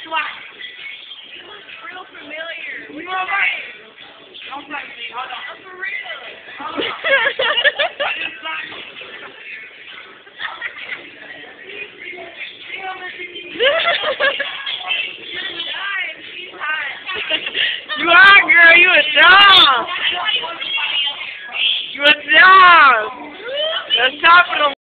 Real familiar. You all right? Don't touch me. Hold on. For real. Hold on. I didn't sign it. You are, girl. You a dog. You a dog. Let's talk to them.